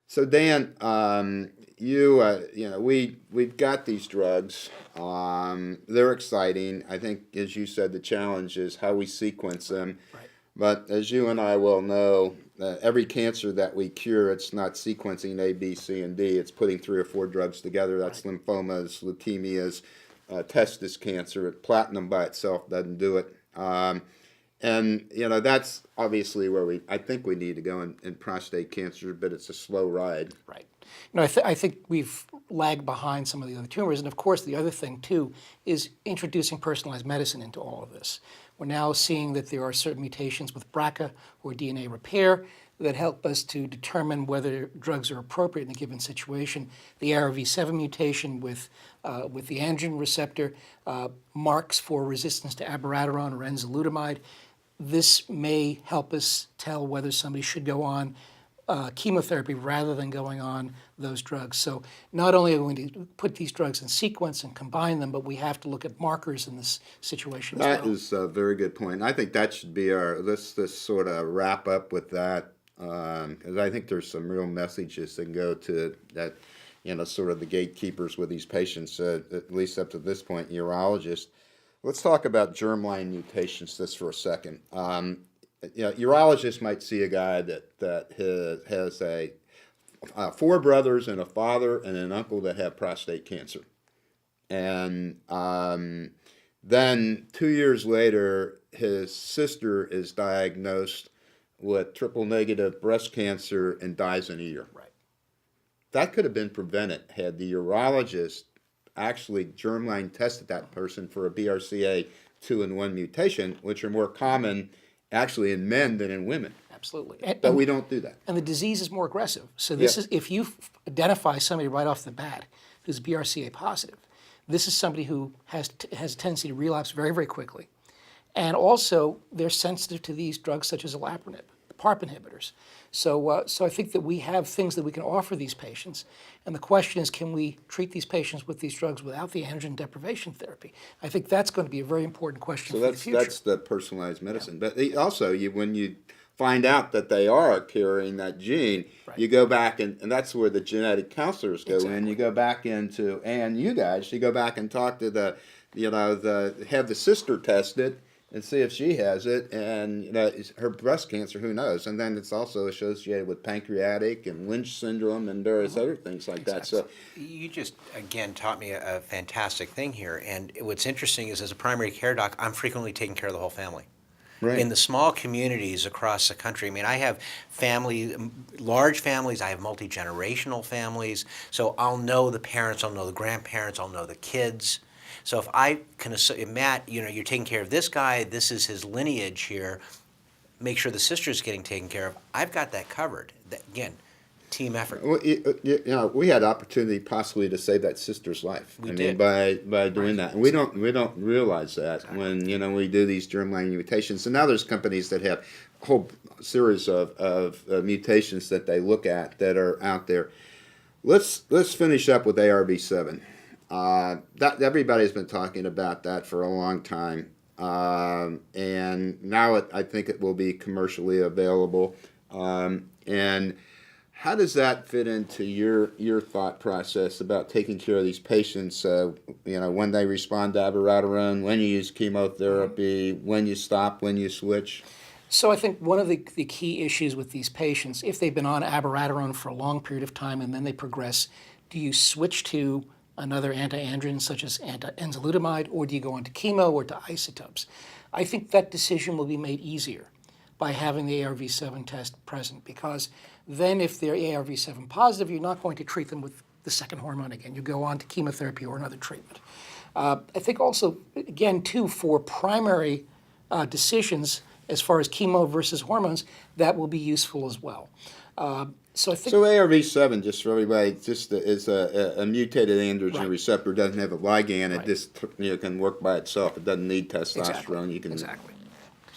So Dan, we've got these drugs. They're exciting. I think, as you said, the challenge is how we sequence them. Right. But as you and I well know, every cancer that we cure, it's not sequencing A, B, C, and D. It's putting three or four drugs together. That's Right. lymphomas, leukemias, testis cancer. Platinum by itself doesn't do it. And that's obviously where I think we need to go in prostate cancer, but it's a slow ride. Right. I think we've lagged behind some of the other tumors. And of course, the other thing, too, is introducing personalized medicine into all of this. We're now seeing that there are certain mutations with BRCA or DNA repair that help us to determine whether drugs are appropriate in a given situation. The ARV7 mutation with the androgen receptor marks for resistance to abiraterone or enzalutamide. This may help us tell whether somebody should go on chemotherapy rather than going on those drugs. So not only are we going to put these drugs in sequence and combine them, but we have to look at markers in this situation as That well. is a very good point. I think that should be let's just sort of wrap up with that, because I think there's some real messages that can go to that, sort of the gatekeepers with these patients, at least up to this point, urologists. Let's talk about germline mutations just for a second. Urologists might see a guy that has four brothers and a father and an uncle that have prostate cancer. And then 2 years later, his sister is diagnosed with triple negative breast cancer and dies in a year. Right. That could have been prevented had the urologist actually germline tested that person for a BRCA 2 and 1 mutation, which are more common actually in men than in women. Absolutely. But we don't do that. And the disease is more aggressive. So this Yeah. is, if you identify somebody right off the bat who's BRCA positive, this is somebody who has a tendency to relapse very, very quickly. And also, they're sensitive to these drugs such as olaparib, the PARP inhibitors. So I think that we have things that we can offer these patients. And the question is, can we treat these patients with these drugs without the androgen deprivation therapy? I think that's going to be a very important question So for the future. that's the personalized medicine. But also, when you find out that they are carrying that gene, Right. you go back and that's where the genetic counselors go in. Exactly. You go back into, and you guys, you go back and talk to have the sister tested and see if she has it, and her breast cancer, who knows? And then it's also associated with pancreatic and Lynch syndrome and various other things like that. So You just, again, taught me a fantastic thing here. And what's interesting is, as a primary care doc, I'm frequently taking care of the whole family. right. In the small communities across the country, I mean, I have large families, I have multi-generational families, so I'll know the parents, I'll know the grandparents, I'll know the kids. So if I can, Matt, you're taking care of this guy, this is his lineage here, make sure the sister's getting taken care of, I've got that covered. Again, team effort. Well, we had opportunity possibly to save that sister's life. We I did. mean, by doing that, and we don't realize that when we do these germline mutations. And now there's companies that have a whole series of mutations that they look at that are out there. Let's finish up with ARV7. That everybody's been talking about that for a long time, and now I think it will be commercially available. And how does that fit into your thought process about taking care of these patients? When they respond to abiraterone, when you use chemotherapy, when you stop, when you switch. So I think one of the key issues with these patients, if they've been on abiraterone for a long period of time and then they progress, do you switch to another anti-androgen such as enzalutamide, or do you go on to chemo or to isotopes? I think that decision will be made easier by having the ARV7 test present, because then if they're ARV7 positive, you're not going to treat them with the second hormone again. You go on to chemotherapy or another treatment. I think also, again, too, for primary decisions as far as chemo versus hormones, that will be useful as well. So I think So ARV7, just for everybody, just is a mutated androgen Right. receptor. Doesn't have a ligand. It Right. just can work by itself. It doesn't need testosterone. You can exactly.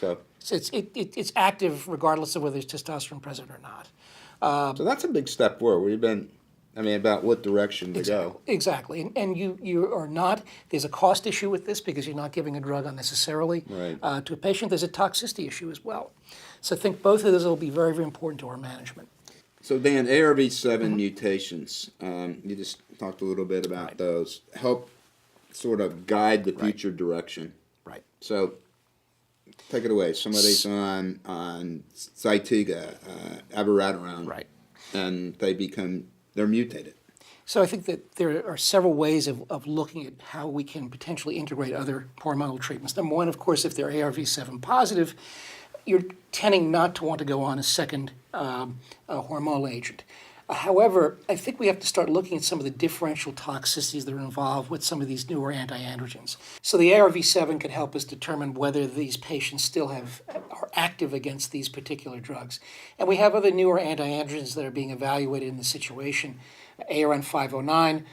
So It's active regardless of whether there's testosterone present or not. so that's a big step forward. We've been, about what direction to go. Exactly. And you are not, there's a cost issue with this because you're not giving a drug unnecessarily Right. to a patient. There's a toxicity issue as well. So I think both of those will be very, very important to our management. So Dan, ARV7 mutations, you just talked a little bit about those. Help sort of guide the future direction. Right. So take it away. Somebody's on Zytiga, abiraterone, Right. and they're mutated. So I think that there are several ways of looking at how we can potentially integrate other hormonal treatments. Number one, of course, if they're ARV7 positive, you're tending not to want to go on a second hormonal agent. However, I think we have to start looking at some of the differential toxicities that are involved with some of these newer anti-androgens. So the ARV7 can help us determine whether these patients still are active against these particular drugs. And we have other newer anti-androgens that are being evaluated in the situation. ARN 509,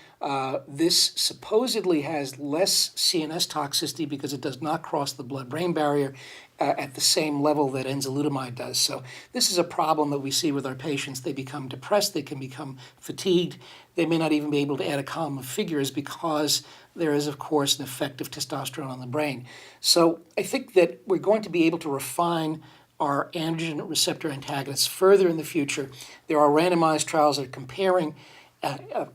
this supposedly has less CNS toxicity because it does not cross the blood-brain barrier at the same level that enzalutamide does. So this is a problem that we see with our patients. They become depressed, they can become fatigued, they may not even be able to add a column of figures because there is, of course, an effect of testosterone on the brain. So I think that we're going to be able to refine our androgen receptor antagonists further in the future. There are randomized trials that are comparing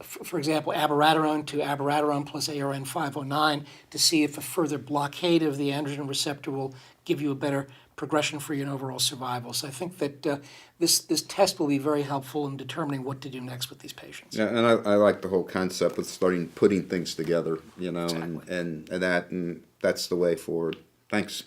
for example, abiraterone to abiraterone plus ARN 509 to see if a further blockade of the androgen receptor will give you a better progression-free and overall survival. So I think that this test will be very helpful in determining what to do next with these patients. Yeah, and I like the whole concept of putting things together, Exactly. and that's the way forward. Thanks.